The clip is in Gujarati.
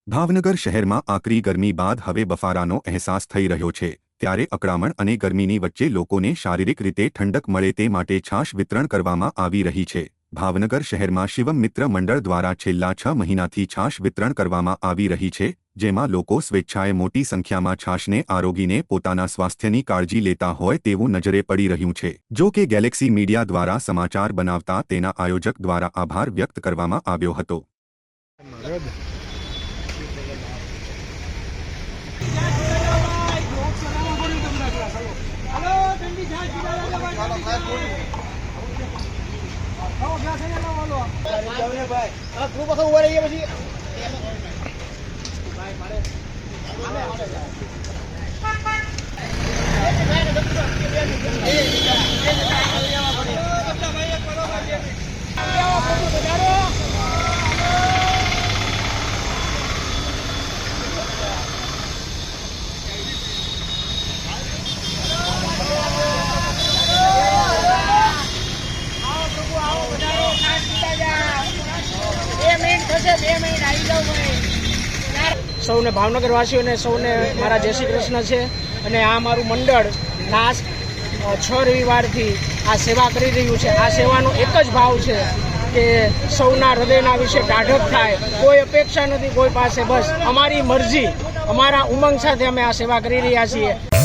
ભાવનગર શહેરમાં આકરી ગરમી બાદ હવે બફારાનો અહેસાસ થઈ રહ્યો છે, ત્યારે અકળામણ અને ગરમીની વચ્ચે લોકોને શારીરિક રીતે ઠંડક મળે તે માટે છાશ વિતરણ કરવામાં આવી રહી છે। ભાવનગર શહેરમાં શિવમ મિત્ર મંડળ દ્વારા છેલ્લા 6 મહિનાથી છાશ વિતરણ કરવામાં આવી રહી છે, જેમાં લોકો સ્વેચ્છાએ મોટી સંખ્યામાં છાશને આરોગીને પોતાના સ્વાસ્થ્યની કાળજી લેતા હોય તેવું નજરે પડી રહ્યું છે। જો કે ગેલેક્સી મીડિયા દ્વારા સમાચાર બનાવતા તેના આયોજક દ્વારા આભાર વ્યક્ત કરવામાં આવ્યો હતો। સૌને ભાવનગર વાસીઓને સૌને મારા જય શ્રી કૃષ્ણ છે। અને આ મારું મંડળ લાસ્ટ 6 રવિવારથી આ સેવા કરી રહ્યું છે। આ સેવાનો એક જ ભાવ છે કે સૌના હૃદયના વિશે ટાઢક થાય, કોઈ અપેક્ષા નથી કોઈ પાસે, બસ અમારી મરજી, અમારા ઉમંગ સાથે અમે આ સેવા કરી રહ્યા છીએ।